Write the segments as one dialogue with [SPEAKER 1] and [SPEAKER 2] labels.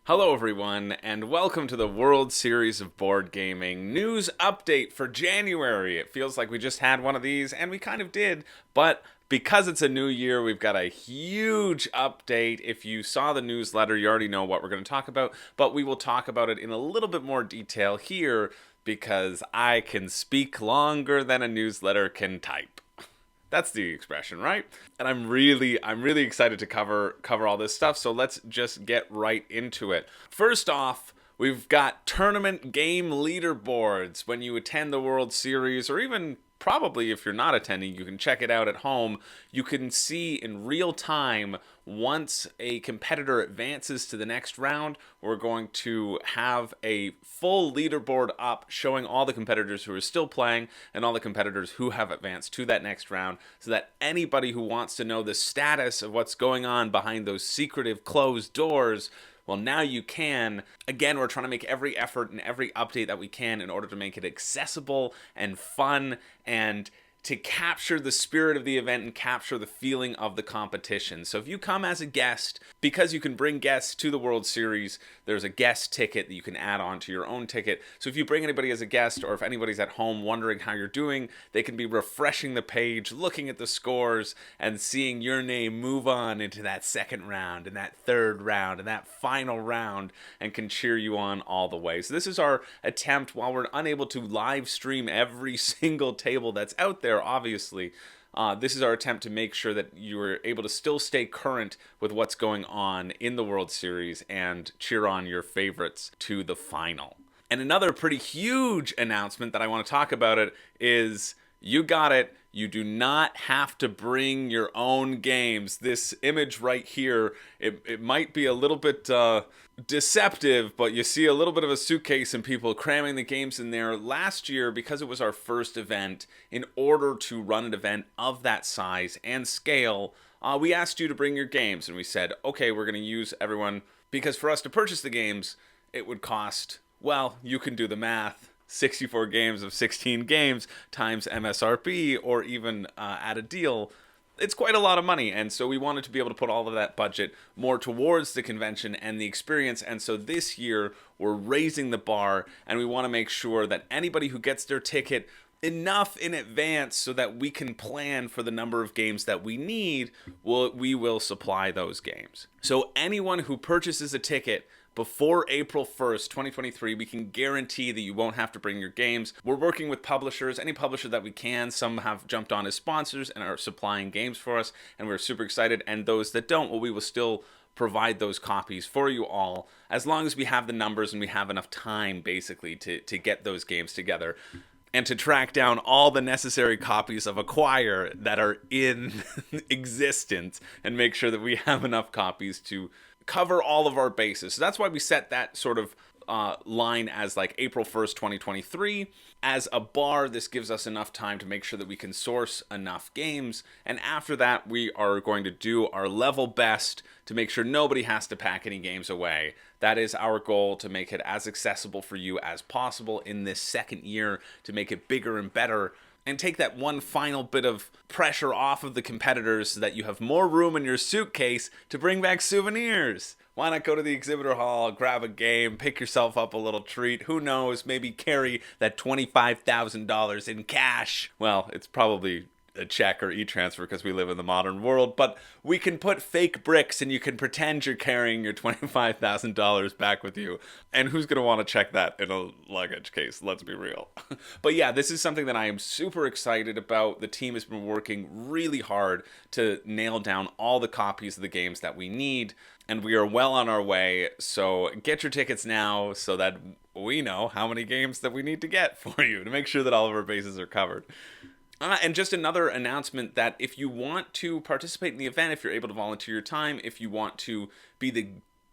[SPEAKER 1] Hello everyone, and welcome to the World Series of Board Gaming news update for January. It feels like we just had one of these, and we kind of did, but because it's a new year, we've got a huge update. If you saw the newsletter, you already know what we're going to talk about, but we will talk about it in a little bit more detail here because I can speak longer than a newsletter can type. That's the expression, right? And I'm really excited to cover all this stuff. So let's just get right into it. First off, we've got tournament game leaderboards. When you attend the World Series, or even probably if you're not attending, you can check it out at home. You can see in real time once a competitor advances to the next round. We're going to have a full leaderboard up showing all the competitors who are still playing and all the competitors who have advanced to that next round, so that anybody who wants to know the status of what's going on behind those secretive closed doors, well, now you can. Again, we're trying to make every effort and every update that we can in order to make it accessible and fun and to capture the spirit of the event and capture the feeling of the competition. So if you come as a guest, because you can bring guests to the World Series, there's a guest ticket that you can add on to your own ticket. So if you bring anybody as a guest, or if anybody's at home wondering how you're doing, they can be refreshing the page, looking at the scores, and seeing your name move on into that second round and that third round and that final round, and can cheer you on all the way. So this is our attempt, while we're unable to live stream every single table that's out there, obviously, this is our attempt to make sure that you are able to still stay current with what's going on in the World Series and cheer on your favorites to the final. And another pretty huge announcement that I want to talk about it is, you got it, you do not have to bring your own games. This image right here, it might be a little bit deceptive, but you see a little bit of a suitcase and people cramming the games in there. Last year, because it was our first event, in order to run an event of that size and scale, we asked you to bring your games, and we said, okay, we're going to use everyone, because for us to purchase the games, it would cost, well, you can do the math, 64 games of 16 games times MSRP, or even at a deal. It's quite a lot of money, and so we wanted to be able to put all of that budget more towards the convention and the experience. And so this year we're raising the bar, and we want to make sure that anybody who gets their ticket enough in advance so that we can plan for the number of games that we need, we will supply those games. So anyone who purchases a ticket before April 1st, 2023, we can guarantee that you won't have to bring your games. We're working with publishers, any publisher that we can. Some have jumped on as sponsors and are supplying games for us, and we're super excited. And those that don't, well, we will still provide those copies for you all, as long as we have the numbers and we have enough time, basically, to get those games together and to track down all the necessary copies of Acquire that are in existence, and make sure that we have enough copies to cover all of our bases. So that's why we set that sort of line as like April 1st, 2023. As a bar, this gives us enough time to make sure that we can source enough games. And after that, we are going to do our level best to make sure nobody has to pack any games away. That is our goal, to make it as accessible for you as possible in this second year, to make it bigger and better, and take that one final bit of pressure off of the competitors so that you have more room in your suitcase to bring back souvenirs. Why not go to the exhibitor hall, grab a game, pick yourself up a little treat? Who knows, maybe carry that $25,000 in cash. Well, it's probably a check or e-transfer because we live in the modern world, but we can put fake bricks and you can pretend you're carrying your $25,000 back with you. And who's going to want to check that in a luggage case? Let's be real. But yeah, this is something that I am super excited about. The team has been working really hard to nail down all the copies of the games that we need, and we are well on our way. So get your tickets now so that we know how many games that we need to get for you to make sure that all of our bases are covered. And just another announcement that if you want to participate in the event, if you're able to volunteer your time, if you want to be the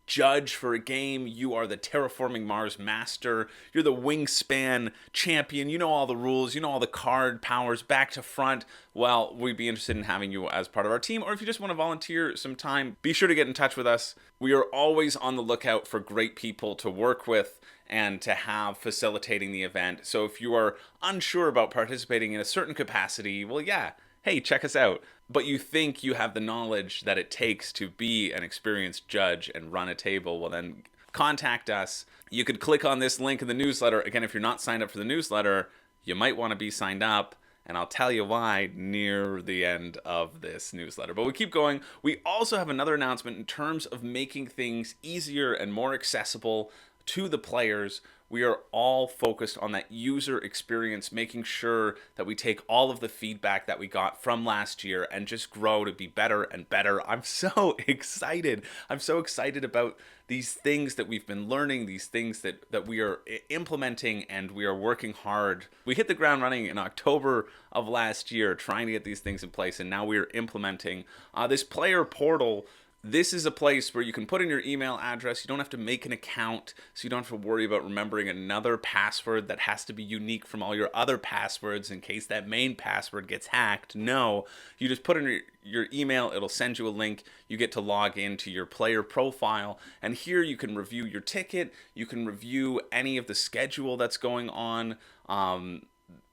[SPEAKER 1] judge for a game, you are the Terraforming Mars master, you're the Wingspan champion, you know all the rules, you know all the card powers back to front, well, we'd be interested in having you as part of our team. Or if you just want to volunteer some time, be sure to get in touch with us. We are always on the lookout for great people to work with and to have facilitating the event. So if you are unsure about participating in a certain capacity, well, yeah, hey, check us out. But you think you have the knowledge that it takes to be an experienced judge and run a table, well then contact us. You could click on this link in the newsletter. Again, if you're not signed up for the newsletter, you might want to be signed up, and I'll tell you why near the end of this newsletter. But we keep going. We also have another announcement in terms of making things easier and more accessible to the players. We are all focused on that user experience, making sure that we take all of the feedback that we got from last year and just grow to be better and better. I'm so excited. I'm so excited about these things that we've been learning, these things that we are implementing, and we are working hard. We hit the ground running in October of last year trying to get these things in place, and now we are implementing this player portal. This is a place where you can put in your email address. You don't have to make an account, so you don't have to worry about remembering another password that has to be unique from all your other passwords in case that main password gets hacked. No, you just put in your email, it'll send you a link, you get to log into your player profile, and here you can review your ticket, you can review any of the schedule that's going on.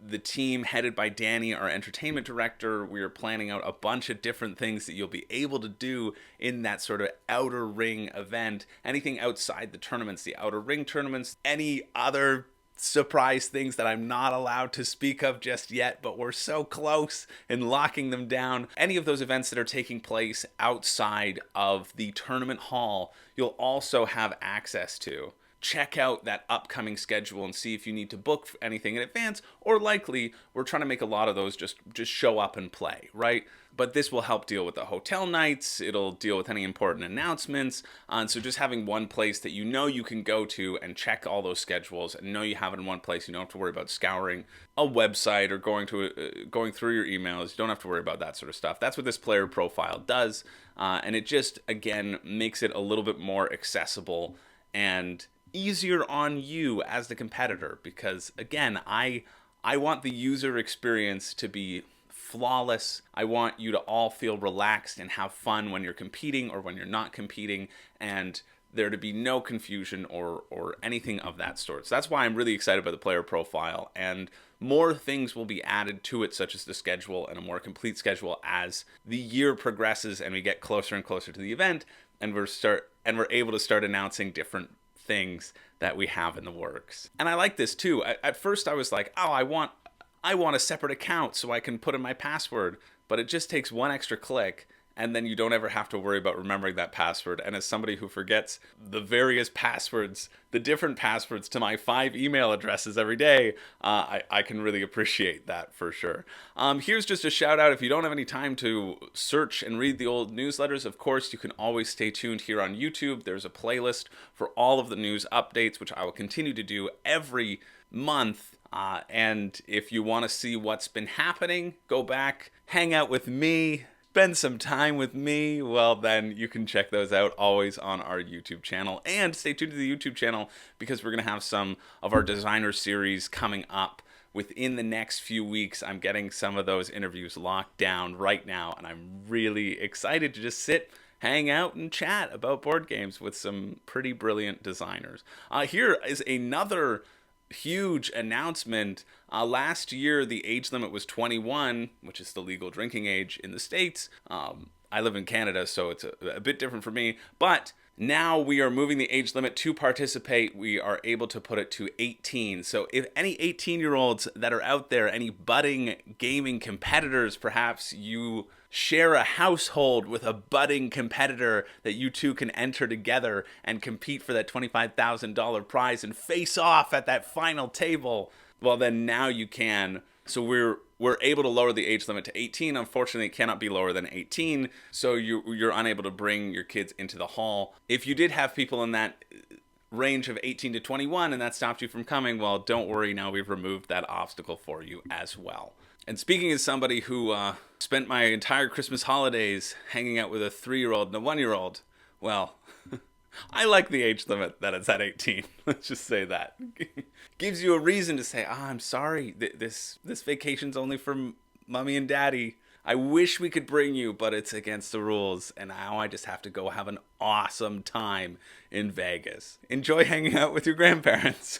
[SPEAKER 1] The team headed by Danny, our entertainment director, we are planning out a bunch of different things that you'll be able to do in that sort of outer ring event. Anything outside the tournaments, the outer ring tournaments, any other surprise things that I'm not allowed to speak of just yet, but we're so close in locking them down. Any of those events that are taking place outside of the tournament hall, you'll also have access to. Check out that upcoming schedule and see if you need to book anything in advance, or likely we're trying to make a lot of those just show up and play, right? But this will help deal with the hotel nights, it'll deal with any important announcements, and so just having one place that you know you can go to and check all those schedules and know you have it in one place. You don't have to worry about scouring a website or going through your emails. You don't have to worry about that sort of stuff. That's what this player profile does, and it just, again, makes it a little bit more accessible and easier on you as the competitor, because again, I want the user experience to be flawless. I want you to all feel relaxed and have fun when you're competing or when you're not competing, and there to be no confusion or anything of that sort. So that's why I'm really excited about the player profile, and more things will be added to it, such as the schedule and a more complete schedule as the year progresses and we get closer and closer to the event, and we're able to start announcing different things that we have in the works. And I like this too. At first I was like, oh, I want a separate account so I can put in my password, but it just takes one extra click, and then you don't ever have to worry about remembering that password. And as somebody who forgets the various passwords, the different passwords to my 5 email addresses every day, I can really appreciate that for sure. Here's just a shout out. If you don't have any time to search and read the old newsletters, of course, you can always stay tuned here on YouTube. There's a playlist for all of the news updates, which I will continue to do every month. And if you want to see what's been happening, go back, hang out with me, spend some time with me, well, then you can check those out always on our YouTube channel. And stay tuned to the YouTube channel, because we're going to have some of our designer series coming up within the next few weeks. I'm getting some of those interviews locked down right now, and I'm really excited to just sit, hang out, and chat about board games with some pretty brilliant designers. Here is another huge announcement. Last year, the age limit was 21, which is the legal drinking age in the States. I live in Canada, so it's a bit different for me. But now we are moving the age limit to participate. We are able to put it to 18. So if any 18-year-olds that are out there, any budding gaming competitors, perhaps you share a household with a budding competitor that you two can enter together and compete for that $25,000 prize and face off at that final table, well, then now you can. So we're able to lower the age limit to 18. Unfortunately, it cannot be lower than 18, so you're unable to bring your kids into the hall. If you did have people in that range of 18 to 21 and that stopped you from coming, well, don't worry, now we've removed that obstacle for you as well. And speaking as somebody who spent my entire Christmas holidays hanging out with a 3-year-old and a 1-year-old, well, I like the age limit that it's at 18. Let's just say that. Gives you a reason to say, I'm sorry, this vacation's only for mommy and daddy. I wish we could bring you, but it's against the rules, and now I just have to go have an awesome time in Vegas. Enjoy hanging out with your grandparents.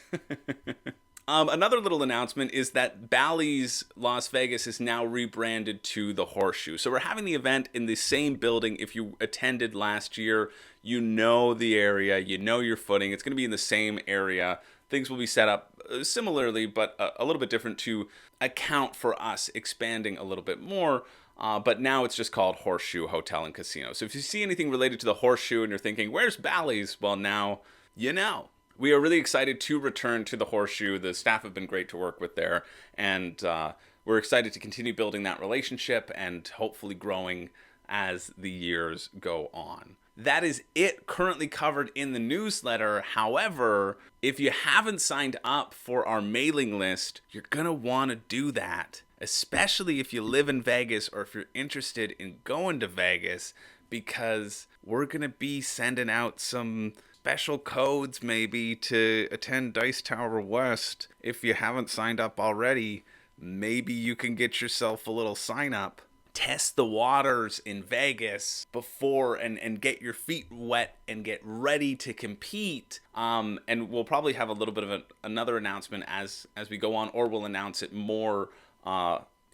[SPEAKER 1] Another little announcement is that Bally's Las Vegas is now rebranded to the Horseshoe. So we're having the event in the same building. If you attended last year, You know the area, you know your footing. It's going to be in the same area. Things will be set up similarly, but a little bit different to account for us expanding a little bit more. But now it's just called Horseshoe Hotel and Casino. So if you see anything related to the Horseshoe and you're thinking, where's Bally's? Well, now you know. We are really excited to return to the Horseshoe. The staff have been great to work with there. And we're excited to continue building that relationship and hopefully growing as the years go on. That is it currently covered in the newsletter. However, if you haven't signed up for our mailing list, you're going to want to do that, especially if you live in Vegas or if you're interested in going to Vegas, because we're going to be sending out some special codes maybe to attend Dice Tower West. If you haven't signed up already, maybe you can get yourself a little sign up. Test the waters in Vegas before and get your feet wet and get ready to compete. And we'll probably have a little bit of another announcement as we go on, or we'll announce it more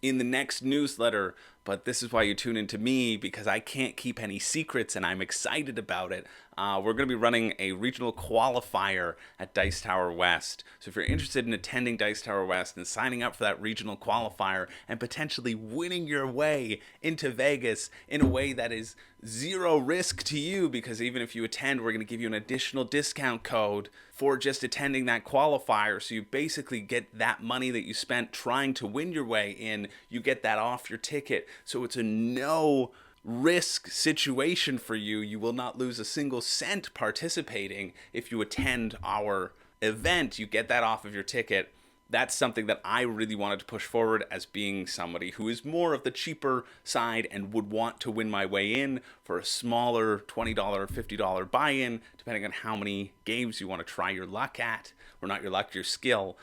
[SPEAKER 1] in the next newsletter. But this is why you tune into me, because I can't keep any secrets and I'm excited about it. We're going to be running a regional qualifier at Dice Tower West. So if you're interested in attending Dice Tower West and signing up for that regional qualifier and potentially winning your way into Vegas in a way that is zero risk to you, because even if you attend, we're going to give you an additional discount code for just attending that qualifier. So you basically get that money that you spent trying to win your way in, you get that off your ticket. So it's a no risk situation for you. You will not lose a single cent participating if you attend our event. You get that off of your ticket. That's something that I really wanted to push forward as being somebody who is more of the cheaper side and would want to win my way in for a smaller $20, $50 buy-in, depending on how many games you want to try your luck at, or not your luck, your skill.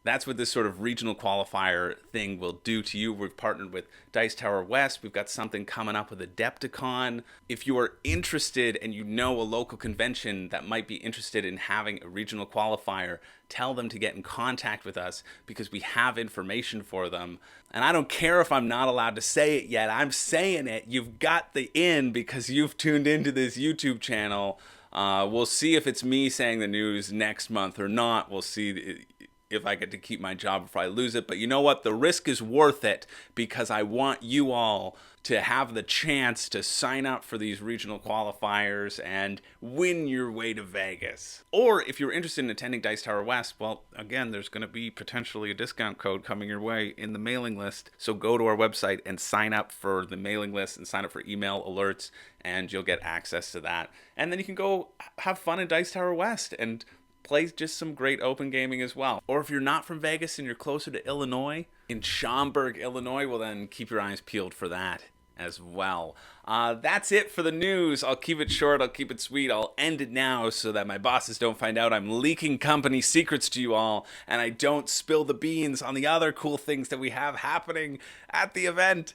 [SPEAKER 1] That's what this sort of regional qualifier thing will do to you. We've partnered with Dice Tower West. We've got something coming up with Adepticon. If you are interested and you know a local convention that might be interested in having a regional qualifier, tell them to get in contact with us, because we have information for them. And I don't care if I'm not allowed to say it yet. I'm saying it. You've got the in because you've tuned into this YouTube channel. We'll see if it's me saying the news next month or not. We'll see if I get to keep my job before I lose it. But you know what? The risk is worth it, because I want you all to have the chance to sign up for these regional qualifiers and win your way to Vegas. Or if you're interested in attending Dice Tower West, well, again, there's going to be potentially a discount code coming your way in the mailing list. So go to our website and sign up for the mailing list and sign up for email alerts, and you'll get access to that. And then you can go have fun in Dice Tower West and play just some great open gaming as well. Or if you're not from Vegas and you're closer to Illinois, in Schaumburg, Illinois, well then keep your eyes peeled for that as well. That's it for the news. I'll keep it short, I'll keep it sweet. I'll end it now so that my bosses don't find out I'm leaking company secrets to you all, and I don't spill the beans on the other cool things that we have happening at the event.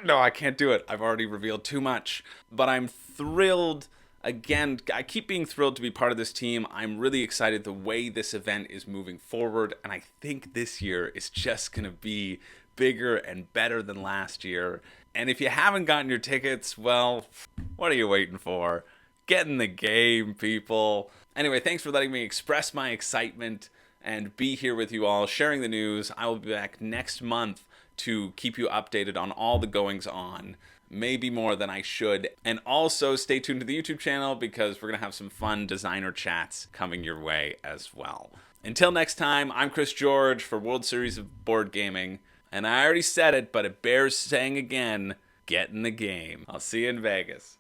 [SPEAKER 1] No, I can't do it. I've already revealed too much. But I'm thrilled. Again, I keep being thrilled to be part of this team. I'm really excited the way this event is moving forward, and I think this year is just going to be bigger and better than last year. And if you haven't gotten your tickets, well, what are you waiting for? Get in the game, people. Anyway, thanks for letting me express my excitement and be here with you all, sharing the news. I will be back next month to keep you updated on all the goings on. Maybe more than I should. And also stay tuned to the YouTube channel, because we're going to have some fun designer chats coming your way as well. Until next time, I'm Chris George for World Series of Board Gaming. And I already said it, but it bears saying again, get in the game. I'll see you in Vegas.